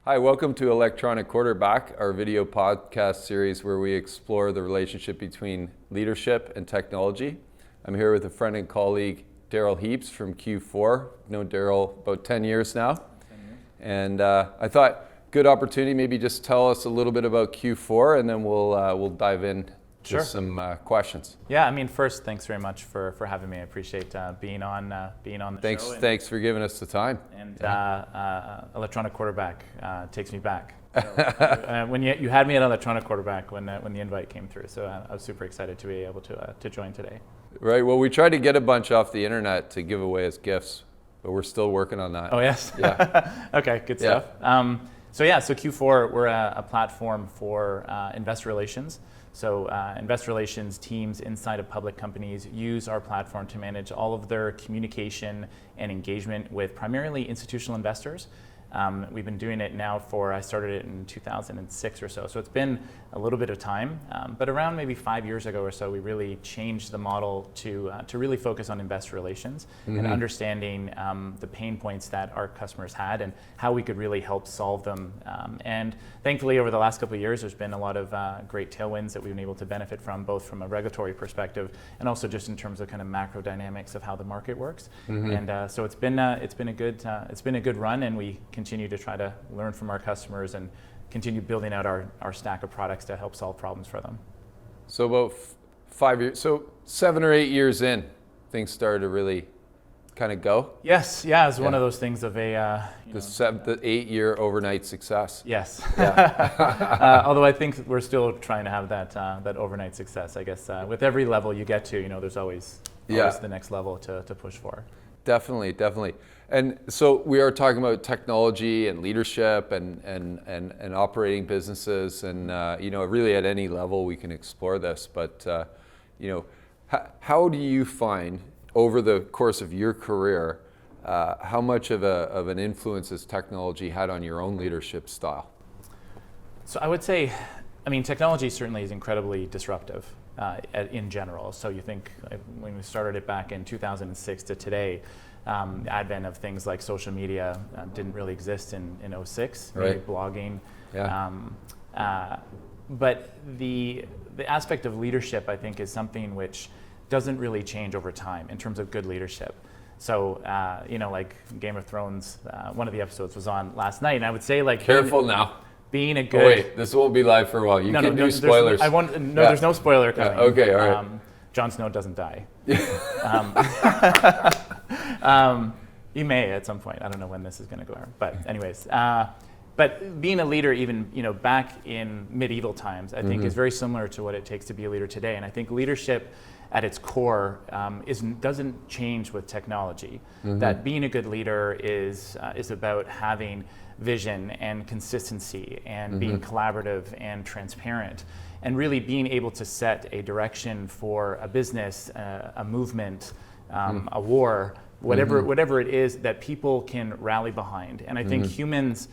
Hi, welcome to Electronic Quarterback, our video podcast series where we explore the relationship between leadership and technology. I'm here with a friend and colleague, Darrell Heaps from Q4. I've known Darrell about 10 years now. 10 years. And I thought, good opportunity, maybe just tell us a little bit about Q4 and then we'll dive in to some questions. Yeah, I mean, first, thanks very much for having me. I appreciate being on the show. Thanks for giving us the time. And Electronic Quarterback takes me back. So, when you had me at Electronic Quarterback when the invite came through, so I was super excited to be able to join today. Right. Well, we tried to get a bunch off the internet to give away as gifts, but we're still working on that. Oh yes. Yeah. Okay. Good stuff. So Q4, we're a platform for investor relations. So investor relations teams inside of public companies use our platform to manage all of their communication and engagement with primarily institutional investors. We've been doing it now I started it in 2006 or so. So it's been a little bit of time, but around maybe 5 years ago or so, we really changed the model to really focus on investor relations and understanding the pain points that our customers had and how we could really help solve them. And thankfully, over the last couple of years, there's been a lot of great tailwinds that we've been able to benefit from, both from a regulatory perspective and also just in terms of kind of macro dynamics of how the market works. And so it's been a good run, and we continue to try to learn from our customers and continue building out our stack of products to help solve problems for them. So about 5 years, so 7 or 8 years in, things started to really kind of go? Yes, yeah, it's one of those things of the 8-year overnight success. Yes. Yeah. Although I think we're still trying to have that overnight success, I guess. With every level you get to, there's always the next level to push for. Definitely. And so we are talking about technology and leadership and operating businesses, and really at any level we can explore this. But how do you find over the course of your career how much of an influence has technology had on your own leadership style? So I would say, technology certainly is incredibly disruptive in general. So you think when we started it back in 2006 to today, the advent of things like social media didn't really exist in 2006, maybe blogging. Yeah. But the aspect of leadership, I think, is something which doesn't really change over time in terms of good leadership. So, like Game of Thrones, one of the episodes was on last night, and I would say, careful now. Being a good... Oh, wait, this won't be live for a while. You can do spoilers. There's no spoiler coming. Okay, all right. Jon Snow doesn't die. He may at some point. I don't know when this is going to go. But anyways, but being a leader, even back in medieval times, I think is very similar to what it takes to be a leader today. And I think leadership, at its core, doesn't change with technology. That being a good leader is about having vision and consistency and being collaborative and transparent, and really being able to set a direction for a business, a movement, a war, whatever it is that people can rally behind. And I think humans,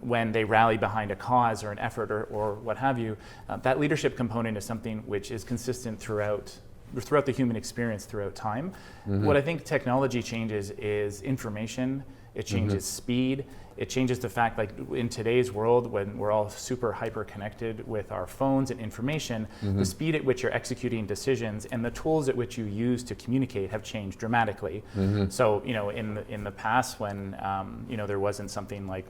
when they rally behind a cause or an effort or what have you, that leadership component is something which is consistent throughout the human experience throughout time. What I think technology changes is information. It changes speed. It changes the fact, like in today's world, when we're all super hyper connected with our phones and information, the speed at which you're executing decisions and the tools at which you use to communicate have changed dramatically. So, in the past, when there wasn't something like,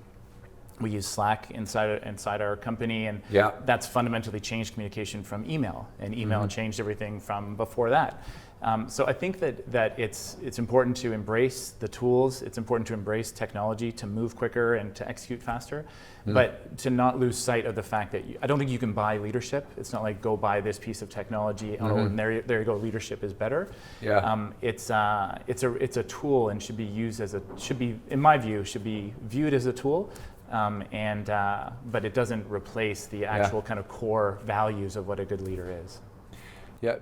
we use Slack inside our company, and that's fundamentally changed communication from email, and email changed everything from before that. So I think that it's important to embrace the tools. It's important to embrace technology to move quicker and to execute faster, but to not lose sight of the fact that I don't think you can buy leadership. It's not like go buy this piece of technology and there you go, leadership is better. It's a tool and should be in my view viewed as a tool. But it doesn't replace the actual kind of core values of what a good leader is. Yeah,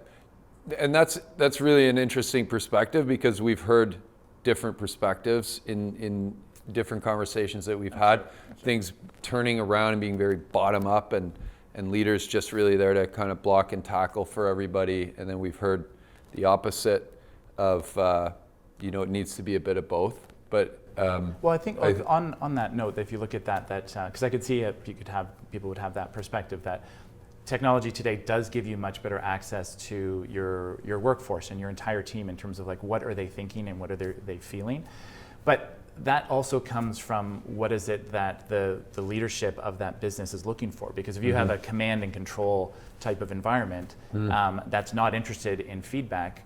and that's really an interesting perspective, because we've heard different perspectives in different conversations that we've had. Things turning around and being very bottom up, and leaders just really there to kind of block and tackle for everybody. And then we've heard the opposite of it needs to be a bit of both. But Well, I think on that note, if you look at that because I could see people would have that perspective that technology today does give you much better access to your workforce and your entire team in terms of like what are they thinking and what are they feeling, but that also comes from what is it that the leadership of that business is looking for. Because if you have a command and control type of environment that's not interested in feedback,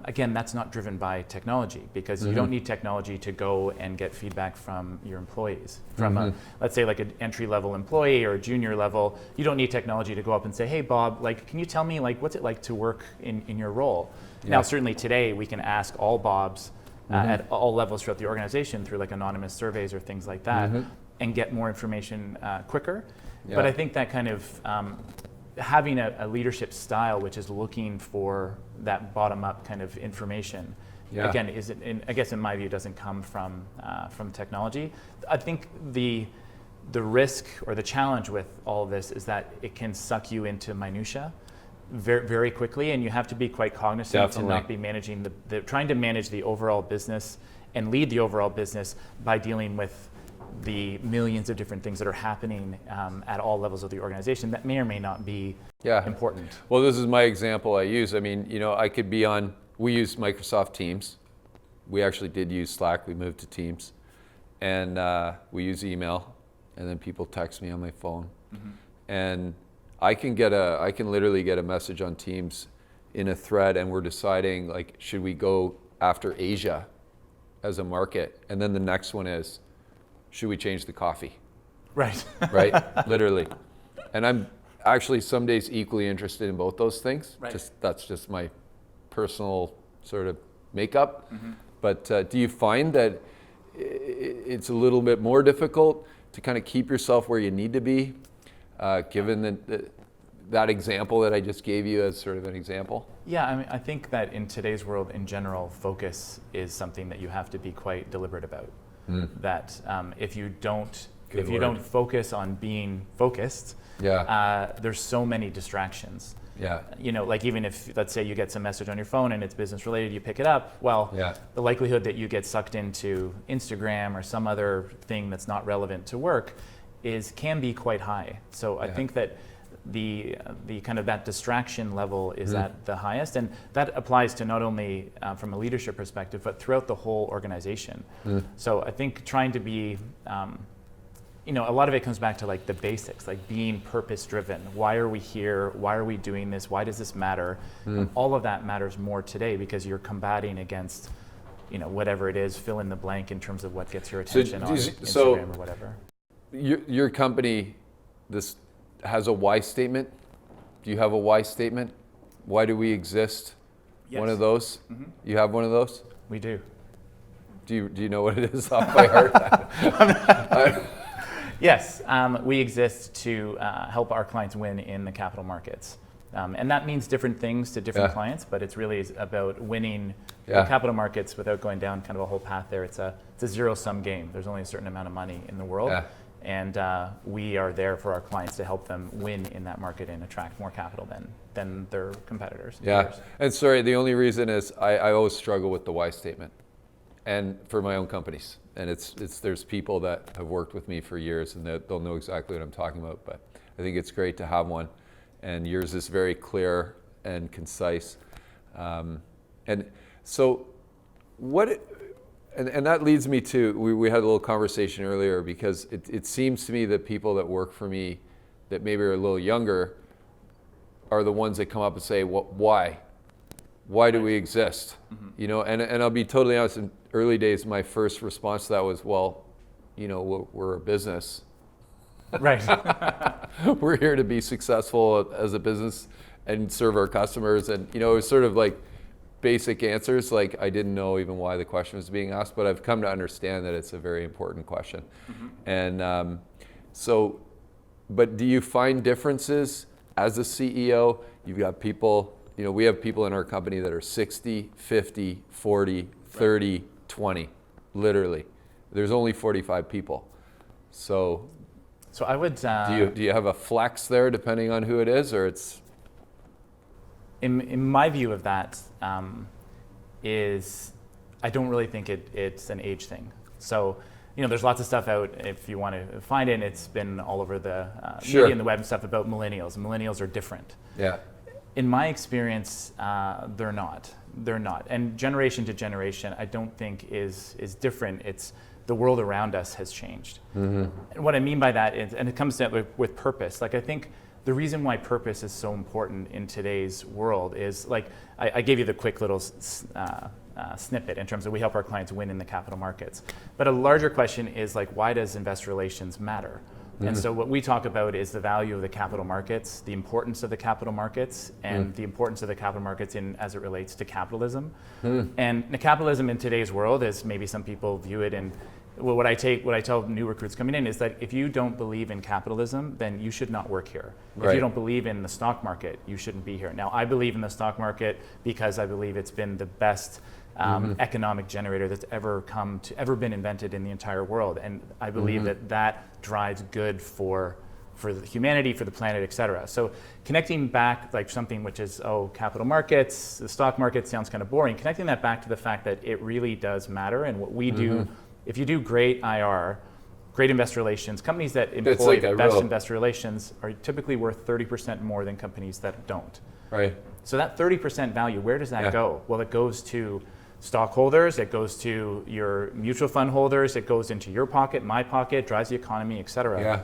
again, that's not driven by technology, because you don't need technology to go and get feedback from your employees. From let's say like an entry-level employee or a junior level, you don't need technology to go up and say, hey Bob, like can you tell me like what's it like to work in your role? Now certainly today we can ask all Bobs at all levels throughout the organization through like anonymous surveys or things like that and get more information quicker. But I think that kind of having a leadership style which is looking for that bottom-up kind of information, again, I guess in my view, doesn't come from technology. I think the risk or the challenge with all of this is that it can suck you into minutia very, very quickly, and you have to be quite cognizant to not be managing trying to manage the overall business and lead the overall business by dealing with the millions of different things that are happening at all levels of the organization that may or may not be important. Well, this is my example I use. I mean, I could be we use Microsoft Teams. We actually did use Slack. We moved to Teams. And we use email. And then people text me on my phone. And I can literally get a message on Teams in a thread, and we're deciding, like, should we go after Asia as a market? And then the next one is, should we change the coffee? Right. Right? Literally. And I'm actually some days equally interested in both those things. Right. That's just my personal sort of makeup. But do you find that it's a little bit more difficult to kind of keep yourself where you need to be, given that example that I just gave you as sort of an example? Yeah, I mean, I think that in today's world in general, focus is something that you have to be quite deliberate about. That if you don't focus on being focused, there's so many distractions. Yeah. Like even if, let's say you get some message on your phone and it's business related, you pick it up, well, the likelihood that you get sucked into Instagram or some other thing that's not relevant to work can be quite high. So I think that the kind of that distraction level is at the highest, and that applies to not only from a leadership perspective, but throughout the whole organization. So I think trying to be, a lot of it comes back to like the basics, like being purpose driven. Why are we here? Why are we doing this? Why does this matter? All of that matters more today because you're combating against, whatever it is, fill in the blank in terms of what gets your attention on Instagram or whatever. Your company, this has a why statement. Do you have a why statement? Why do we exist? Yes. One of those? You have one of those? We do. Do you know what it is off by heart? Yes, we exist to help our clients win in the capital markets. And that means different things to different clients, but it's really about winning the capital markets without going down kind of a whole path there. It's a zero-sum game. There's only a certain amount of money in the world. And we are there for our clients to help them win in that market and attract more capital than their competitors. And sorry, the only reason is I always struggle with the why statement, and for my own companies. And there's people that have worked with me for years, and they'll know exactly what I'm talking about. But I think it's great to have one, and yours is very clear and concise. And so, And that leads me to, we had a little conversation earlier, because it seems to me that people that work for me that maybe are a little younger are the ones that come up and say, why? Why do we exist? And I'll be totally honest, in early days, my first response to that was, we're a business. Right. We're here to be successful as a business and serve our customers. And, it was sort of like basic answers, like I didn't know even why the question was being asked, but I've come to understand that it's a very important question. And but do you find differences as a CEO? You've got people, we have people in our company that are 60, 50, 40, 30, 20, literally. There's only 45 people. So I would... do you have a flex there depending on who it is, or it's... In my view of that is, I don't really think it's an age thing. So, there's lots of stuff out if you want to find it. It's been all over the Sure. media and the web and stuff about millennials. Millennials are different. Yeah. In my experience, they're not. They're not. And generation to generation, I don't think is different. It's the world around us has changed. And what I mean by that is, and it comes down with purpose. Like, I think the reason why purpose is so important in today's world is, like, I gave you the quick little snippet in terms of we help our clients win in the capital markets. But a larger question is, like, why does investor relations matter? And so what we talk about is the value of the capital markets, the importance of the capital markets, and the importance of the capital markets as it relates to capitalism. And the capitalism in today's world, as maybe some people view it in, well, what I tell new recruits coming in is that if you don't believe in capitalism, then you should not work here. Right. If you don't believe in the stock market, you shouldn't be here. Now, I believe in the stock market because I believe it's been the best economic generator that's ever been invented in the entire world, and I believe that drives good for the humanity, for the planet, et cetera. So connecting back, like, something which is capital markets, the stock market sounds kind of boring. Connecting that back to the fact that it really does matter, and what we do. If you do great IR, great investor relations, companies that employ the best investor relations are typically worth 30% more than companies that don't. Right. So that 30% value, where does that go? Well, it goes to stockholders, it goes to your mutual fund holders, it goes into your pocket, my pocket, drives the economy, et cetera. Yeah.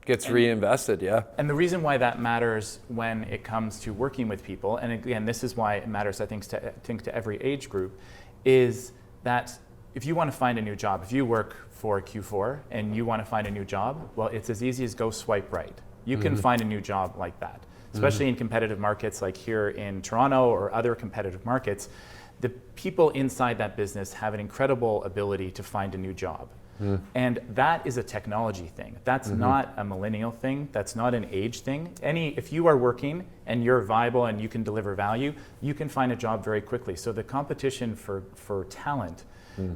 Gets reinvested, yeah. And the reason why that matters when it comes to working with people, and again, this is why it matters, I think, to every age group, is that if you want to find a new job, if you work for Q4 and you want to find a new job, well, it's as easy as go swipe right. You can find a new job like that, especially in competitive markets like here in Toronto or other competitive markets. The people inside that business have an incredible ability to find a new job. And that is a technology thing. That's not a millennial thing. That's not an age thing. If you are working and you're viable and you can deliver value, you can find a job very quickly. So the competition for talent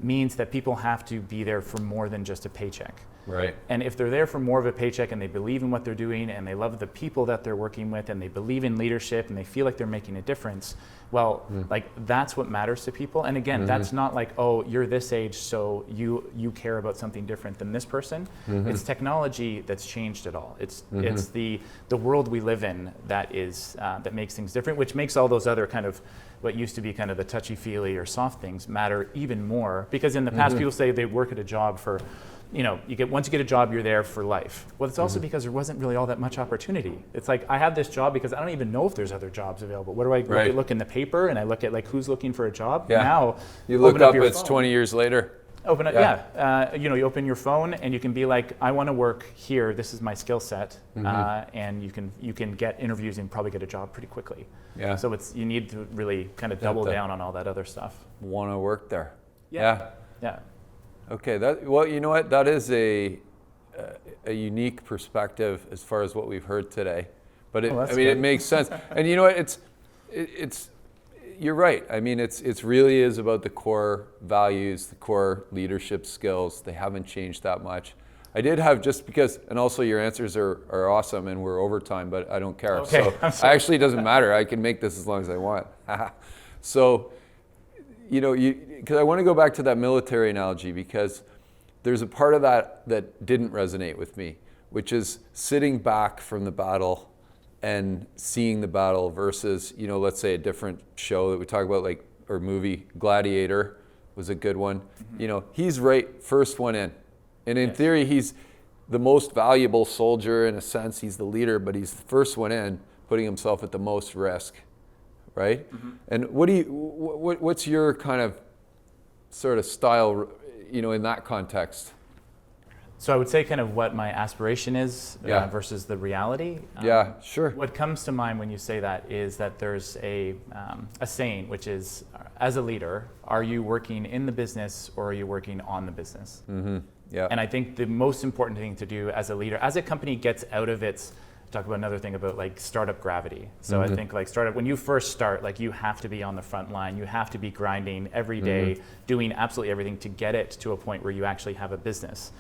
means that people have to be there for more than just a paycheck. Right. And if they're there for more of a paycheck and they believe in what they're doing and they love the people that they're working with and they believe in leadership and they feel like they're making a difference, well, like, that's what matters to people. And again, that's not like, you're this age, so you care about something different than this person. It's technology that's changed it all. It's the world we live in that makes things different, which makes all those other kind of what used to be kind of the touchy-feely or soft things matter even more. Because in the past, people say they work at a job for, once you get a job, you're there for life. Well, it's also because there wasn't really all that much opportunity. It's like, I have this job because I don't even know if there's other jobs available. What do I look in the paper and I look at, like, who's looking for a job? Yeah. Now, you look up, your it's phone. 20 years later. Open it, you open your phone and you can be like, I want to work here. This is my skill set, and you can get interviews and probably get a job pretty quickly. Yeah. So you need to really kind of double down on all that other stuff. Want to work there. Yeah. Okay. You know what? That is a unique perspective as far as what we've heard today, but it makes sense. And you know what? It's you're right. I mean, it's really is about the core values, the core leadership skills. They haven't changed that much. I did have, just because, and also your answers are awesome, and we're overtime, but I don't care. Okay. So actually, it doesn't matter. I can make this as long as I want. So, because I want to go back to that military analogy, because there's a part of that didn't resonate with me, which is sitting back from the battle and seeing the battle versus, let's say a different show that we talk about, like, or movie, Gladiator was a good one. He's first one in. And in theory, he's the most valuable soldier in a sense. He's the leader, but he's the first one in, putting himself at the most risk, right? And what's your kind of sort of style, in that context? So I would say kind of what my aspiration is versus the reality. Yeah, sure. What comes to mind when you say that is that there's a saying, which is, as a leader, are you working in the business or are you working on the business? Yeah. And I think the most important thing to do as a leader, as a company gets out of its, talk about another thing about, like, startup gravity. So I think, like, startup, when you first start, like, you have to be on the front line. You have to be grinding every day, doing absolutely everything to get it to a point where you actually have a business.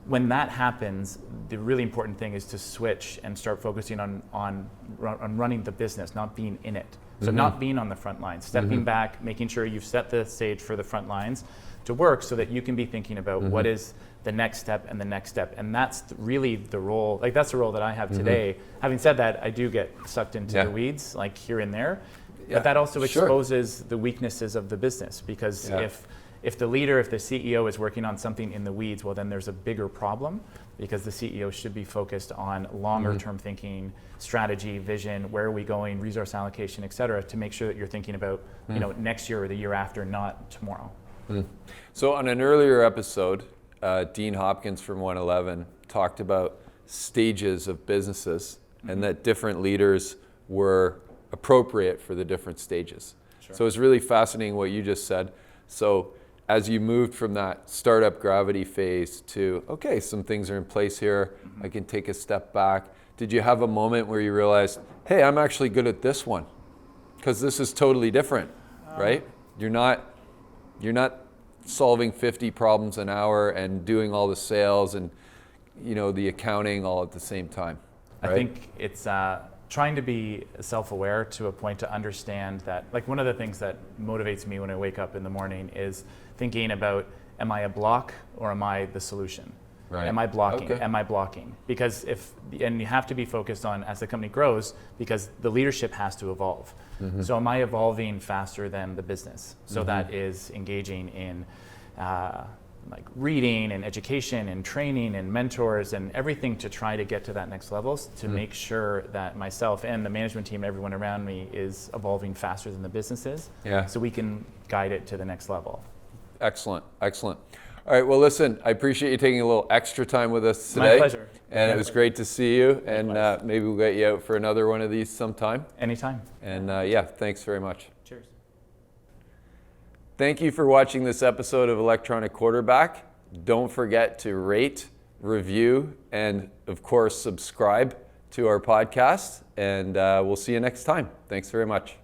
When that happens, the really important thing is to switch and start focusing on running the business, not being in it. So not being on the front lines, stepping back, making sure you've set the stage for the front lines to work so that you can be thinking about what is the next step and the next step. And that's really the role, like that's the role that I have today. Having said that, I do get sucked into the weeds, like here and there. But that also exposes the weaknesses of the business, because if the leader, if the CEO is working on something in the weeds, well, then there's a bigger problem, because the CEO should be focused on longer term thinking, strategy, vision, where are we going, resource allocation, et cetera, to make sure that you're thinking about next year or the year after, not tomorrow. So on an earlier episode, Dean Hopkins from 111 talked about stages of businesses and that different leaders were appropriate for the different stages. So it's really fascinating what you just said. So as you moved from that startup gravity phase to, okay, some things are in place here, I can take a step back. Did you have a moment where you realized, hey, I'm actually good at this one? Because this is totally different, right? You're not solving 50 problems an hour and doing all the sales and the accounting all at the same time. Right? I think it's trying to be self-aware to a point to understand that, like, one of the things that motivates me when I wake up in the morning is thinking about, am I a block or am I the solution? Right. Am I blocking? Okay. Am I blocking? Because and you have to be focused on, as the company grows, because the leadership has to evolve. So am I evolving faster than the business? So that is engaging in like reading and education and training and mentors and everything to try to get to that next level, to make sure that myself and the management team, everyone around me, is evolving faster than the business is. So we can guide it to the next level. Excellent. All right, well, listen, I appreciate you taking a little extra time with us today. My pleasure. And it was great to see you. And maybe we'll get you out for another one of these sometime. Anytime. And thanks very much. Cheers. Thank you for watching this episode of Electronic Quarterback. Don't forget to rate, review, and of course, subscribe to our podcast. And we'll see you next time. Thanks very much.